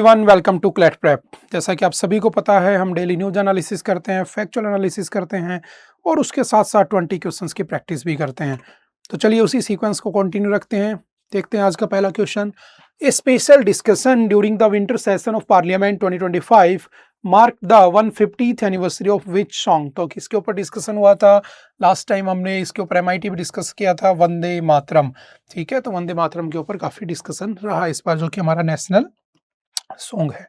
Everyone, welcome to CLAT prep. जैसा कि आप सभी को पता है, हम डेली न्यूज एनालिसिस करते हैं, फैक्चुअल एनालिसिस करते हैं और उसके साथ साथ 20 क्वेश्चंस की प्रैक्टिस भी करते हैं। तो चलिए उसी सीक्वेंस को कंटिन्यू रखते हैं। देखते हैं आज का पहला question. A special discussion during the winter session of parliament 2025 mark the 150th anniversary of which song. तो किसके ऊपर डिस्कशन हुआ था? लास्ट टाइम हमने इसके ऊपर MIT भी डिस्कस किया था, वंदे मातरम। ठीक है, तो वंदे मातरम के ऊपर काफी डिस्कशन रहा इस बार, जो कि हमारा नेशनल सॉन्ग है।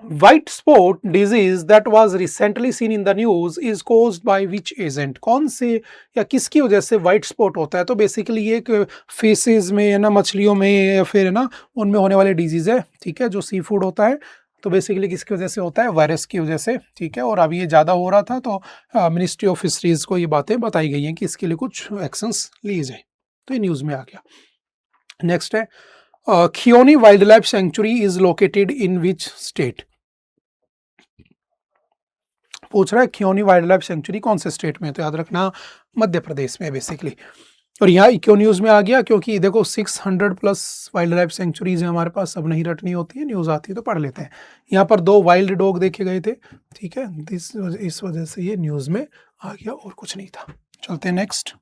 White spot disease that was recently seen in the news is caused by which agent. कौन से या किसकी वजह से व्हाइट स्पॉट होता है? तो बेसिकली ये फिशेज में है ना, मछलियों में या फिर है ना उनमें होने वाले डिजीज है। ठीक है, जो सी फूड होता है। तो बेसिकली किसकी वजह से होता है? वायरस की वजह से। ठीक है, और अभी ये ज़्यादा हो रहा था तो मिनिस्ट्री ऑफ फिशरीज को ये बातें बताई गई हैं कि इसके लिए कुछ एक्शंस लिए जाए। तो ये न्यूज़ में आ गया। नेक्स्ट है, Khioni wild life sanctuary is located in which state. पूछ रहा है खियोनी वाइल्ड लाइफ सेंचुरी कौन से स्टेट में है? तो याद रखना मध्य प्रदेश में बेसिकली। और यहाँ क्यों न्यूज़ में आ गया? क्योंकि देखो 600 प्लस वाइल्ड लाइफ सेंचुरीज है हमारे पास, अब नहीं रटनी होती है, न्यूज़ आती है तो पढ़ लेते हैं। यहाँ पर 2 वाइल्ड डॉग देखे गए थे। ठीक है, इस वजह से ये न्यूज़ में आ गया और कुछ नहीं था। चलते हैं next.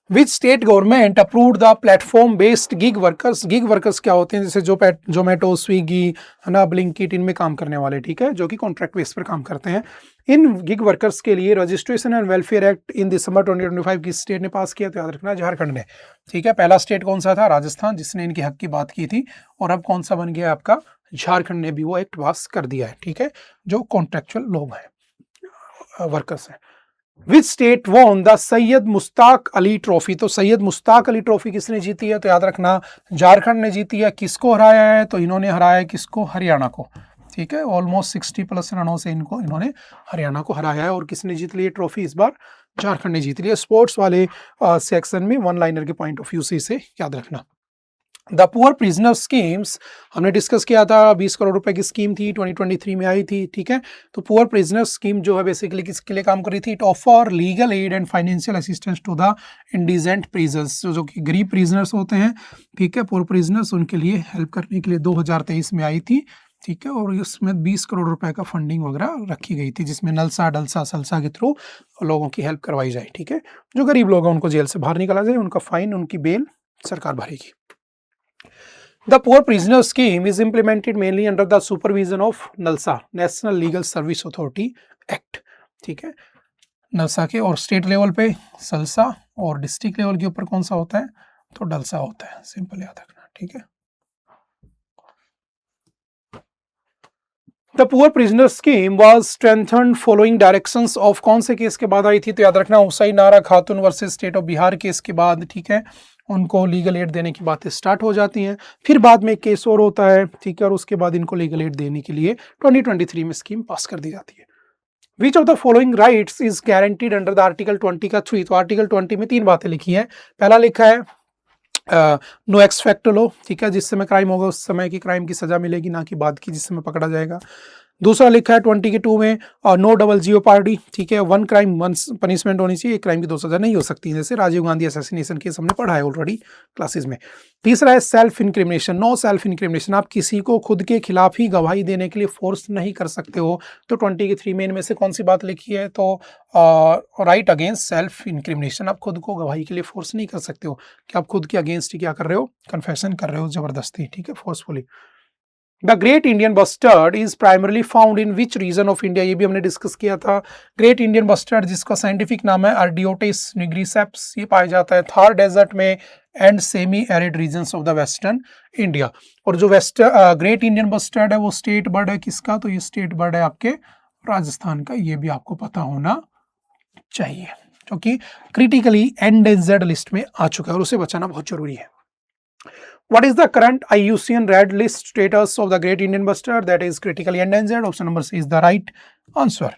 Which state government approved the platform based gig workers. Gig workers क्या होते हैं? जैसे जोमेटो, स्विगी है ना, ब्लिंकिट, इनमें काम करने वाले। ठीक है, जो कि कॉन्ट्रैक्ट बेस पर काम करते हैं। इन गिग वर्कर्स के लिए registration and welfare act in December 2025 किस स्टेट ने पास किया? तो याद रखना झारखंड ने। ठीक है, पहला स्टेट कौन सा था? राजस्थान, जिसने इनके हक की बात की थी। और अब कौन सा बन गया आपका? झारखंड ने भी वो एक्ट पास कर दिया है। ठीक है, जो कॉन्ट्रेक्चुअल लोग हैं, वर्कर्स हैं। Which state won the Syed Mushtaq Ali trophy. तो सैयद मुश्ताक अली ट्रॉफी किसने जीती है? तो याद रखना झारखंड ने जीती है। किसको हराया है? तो इन्होंने हराया है किसको? हरियाणा को। ठीक है, ऑलमोस्ट 60 प्लस रनों से इन्होंने हरियाणा को हराया है। और किसने जीत ली है ट्रॉफी इस बार? झारखंड ने जीत ली है। स्पोर्ट्स वाले सेक्शन में वन लाइनर के पॉइंट ऑफ व्यू से इसे याद रखना। द पुअर प्रिजनर स्कीम्स हमने डिस्कस किया था, 20 करोड़ रुपए की स्कीम थी, 2023 में आई थी। ठीक है, तो पुअर प्रिजनर स्कीम जो है बेसिकली किसके लिए काम कर रही थी? It offer legal aid and financial assistance to the indigent prisoners, जो कि गरीब प्रिजनर्स होते हैं। ठीक है, पुअर प्रिजनर्स, उनके लिए हेल्प करने के लिए 2023 में आई थी। ठीक है, और इसमें 20 करोड़ रुपए का फंडिंग वगैरह रखी गई थी, जिसमें नलसा, डलसा, सलसा के थ्रू लोगों की हेल्प करवाई जाए। ठीक है, जो गरीब लोग हैं उनको जेल से बाहर निकाला जाए, उनका फाइन, उनकी बेल सरकार भरेगी। The Poor Prisoner Scheme is implemented mainly under the supervision of NALSA, National Legal Service Authority Act. ठीक है, नलसा के, और स्टेट लेवल पे सलसा, और डिस्ट्रिक्ट लेवल के ऊपर कौन सा होता है? तो डलसा होता है। सिंपल याद रखना। ठीक है, the poor prisoner scheme was strengthened following directions of. कौन से केस के बाद आई थी? तो याद रखना हुसैन नारा खातून versus state of Bihar case के बाद। ठीक है, उनको लीगल एड देने की बातें स्टार्ट हो जाती हैं। फिर बाद में एक केस और होता है। ठीक है, और उसके बाद इनको लीगल एड देने के लिए 2023 में स्कीम पास कर दी जाती है। Which of the following rights is guaranteed under the article 20 का 3। तो आर्टिकल 20 में 3 बातें लिखी हैं। पहला लिखा है नो एक्स फैक्टो लो। ठीक है, जिस समय क्राइम होगा उस समय की क्राइम की सजा मिलेगी, ना कि बाद की जिस समय पकड़ा जाएगा। दूसरा लिखा है 20 के 2 में नो डबल जियोपार्डी। ठीक है, 1 क्राइम 1 पनिशमेंट होनी चाहिए, 1 क्राइम की 2 सजा नहीं हो सकती, जैसे राजीव गांधी असैसिनेशन केस हमने पढ़ा है ऑलरेडी क्लासेस में। तीसरा है self incrimination, no self incrimination, आप किसी को खुद के खिलाफ ही गवाही देने के लिए फोर्स नहीं कर सकते हो। तो 20 के 3 में इनमें से कौन सी बात लिखी है? तो राइट अगेंस्ट सेल्फ इंक्रिमिनेशन, आप खुद को गवाही के लिए फोर्स नहीं कर सकते हो कि आप खुद के अगेंस्ट ही क्या कर रहे हो? कन्फेशन कर रहे हो जबरदस्ती। ठीक है, forcefully. The great Indian bustard is primarily found in which region of India. ये भी हमने डिस्कस किया था। ग्रेट इंडियन बस्टर्ड, जिसका साइंटिफिक नाम है अर्डियोटिस निग्रिसेप्स, ये पाया जाता है थार डेजर्ट में and semi arid regions of the western India. और जो ग्रेट इंडियन बस्टर्ड है वो स्टेट बर्ड है किसका? तो ये स्टेट बर्ड है आपके राजस्थान का। ये भी आपको पता होना चाहिए, क्योंकि क्रिटिकली एंडेंजर्ड लिस्ट में आ चुका है और उसे बचाना बहुत जरूरी है। What is the current IUCN Red List status of the Great Indian Bustard? That is critically endangered. Option number C is the right answer.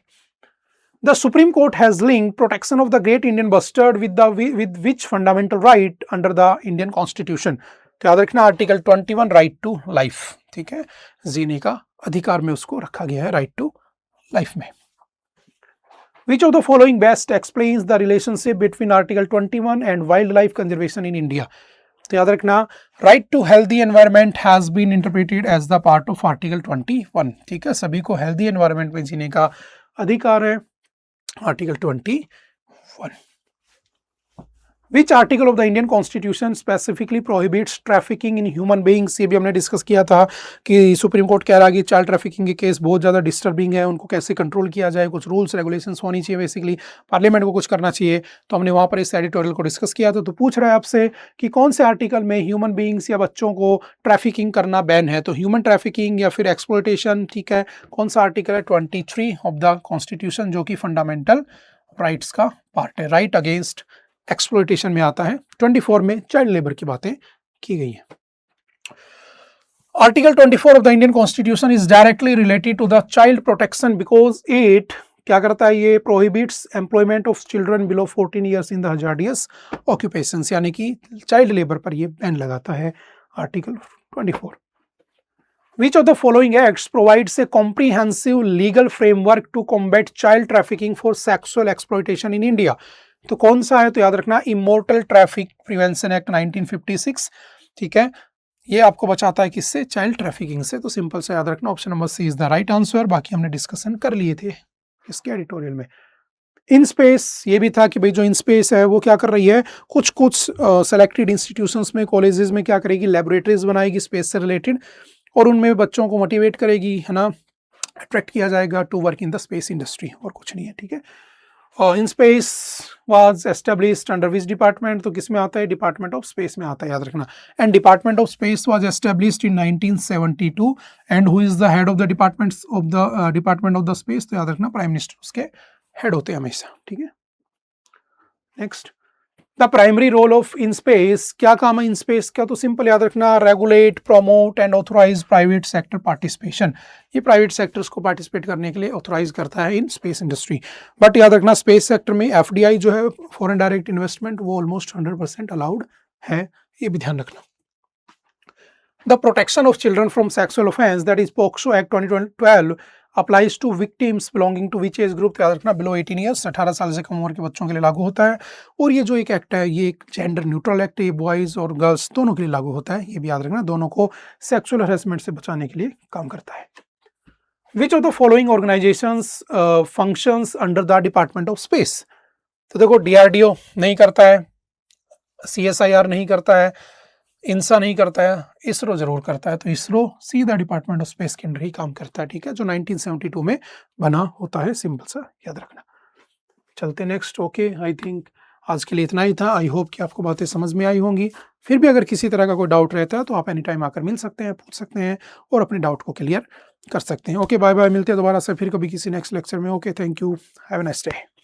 The Supreme Court has linked protection of the Great Indian Bustard with which fundamental right under the Indian Constitution? तो याद रखना article 21 right to life. ठीक है, जीने का अधिकार में उसको रखा गया है, राइट टू लाइफ में। Which of the following best explains the relationship between Article 21 and wildlife conservation in India? तो याद रखना, right to healthy environment has been interpreted as the part of article 21। ठीक है, सभी को हेल्दी एनवायरनमेंट में जीने का अधिकार है, article 21। Which article of the Indian Constitution specifically prohibits trafficking in human beings? ये भी हमने डिस्कस किया था कि सुप्रीम कोर्ट कह रहा है कि चाइल्ड ट्रैफिकिंग के केस बहुत ज़्यादा डिस्टर्बिंग है, उनको कैसे कंट्रोल किया जाए, कुछ रूल्स रेगुलेशंस होनी चाहिए, बेसिकली पार्लियामेंट को कुछ करना चाहिए। तो हमने वहाँ पर इस एडिटोरियल को डिस्कस किया था। तो पूछ रहा है आपसे कि कौन से आर्टिकल में ह्यूमन बींग्स या बच्चों को ट्रैफिकिंग करना बैन है। तो ह्यूमन ट्रैफिकिंग या फिर एक्सप्लॉयटेशन, ठीक है, कौन सा आर्टिकल है? 23 ऑफ द कॉन्स्टिट्यूशन, जो कि फंडामेंटल राइट्स का पार्ट है, राइट अगेंस्ट एक्सप्लॉयटेशन में आता है। 24 में चाइल्ड लेबर की बातें की गई है। Article 24 of the Indian constitution is directly related to the child protection because it क्या करता है? ये prohibits employment of children below 14 years in the hazardous occupations, यानी कि चाइल्ड लेबर पर ये बैन लगाता है article 24। Which of the following acts provides a comprehensive legal framework to combat child trafficking for sexual exploitation in India? तो कौन सा है? तो याद रखना, इमोरटल ट्रैफिक प्रिवेंशन एक्ट 1956। ठीक है, ये आपको बचाता है किससे? चाइल्ड ट्रैफिकिंग से। तो सिंपल से याद रखना, option number C is the right answer. बाकी हमने डिस्कशन कर लिए थे इसके एडिटोरियल में। इन स्पेस ये भी था कि भाई जो इन स्पेस है वो क्या कर रही है, कुछ सेलेक्टेड इंस्टीट्यूशंस में, कॉलेजेस में क्या करेगी? लेबोरेटरीज बनाएगी स्पेस से रिलेटेड, और उनमें बच्चों को मोटिवेट करेगी, है ना, अट्रैक्ट किया जाएगा to work in the space industry, और कुछ नहीं है। ठीक है, और IN SPACe was established under which department? तो किस में आता है? डिपार्टमेंट ऑफ स्पेस में आता है, याद रखना। And department of space was established in 1972 and who is the head of the department of the space? तो याद रखना, प्राइम मिनिस्टर उसके हेड होते हैं हमेशा। ठीक है, next, the primary role of IN SPACe, क्या काम है इन स्पेस का? तो सिंपल याद रखना, regulate, promote and authorise private sector participation. ये प्राइवेट सेक्टर्स को पार्टिसिपेट करने के लिए ऑथोराइज करता है इन स्पेस इंडस्ट्री। बट याद रखना, स्पेस सेक्टर में FDI जो है, फॉरेन डायरेक्ट इन्वेस्टमेंट, वो ऑलमोस्ट 100% अलाउड है, ये भी ध्यान रखना। The protection of children from sexual offence, that is POCSO act 2012 applies to victims belonging to which age group? याद रखना, बिलो 18 ईयर्स, 18 साल से कम उम्र के बच्चों के लिए लागू होता है। और ये जो एक एक्ट है, ये एक जेंडर न्यूट्रल एक्ट है, ये बॉयज़ और गर्ल्स दोनों के लिए लागू होता है। ये भी याद रखना, दोनों को सेक्सुअल हरेसमेंट से बचाने के लिए काम करता है। Which of the following organisations functions under the department of space? तो देखो, DRDO नहीं करता है, CSIR नहीं करता है, इंसा नहीं करता है, इसरो जरूर करता है। तो इसरो सीधा डिपार्टमेंट ऑफ स्पेस के अंडर ही काम करता है। ठीक है, जो 1972 में बना होता है, सिंपल सा याद रखना। चलते नेक्स्ट। ओके, आई थिंक आज के लिए इतना ही था। आई होप कि आपको बातें समझ में आई होंगी। फिर भी अगर किसी तरह का कोई डाउट रहता है तो आप एनी टाइम आकर मिल सकते हैं, पूछ सकते हैं और अपने डाउट को क्लियर कर सकते हैं। ओके, बाय बाय, मिलते हैं दोबारा से फिर कभी किसी नेक्स्ट लेक्चर में। Okay, thank you, have a nice day.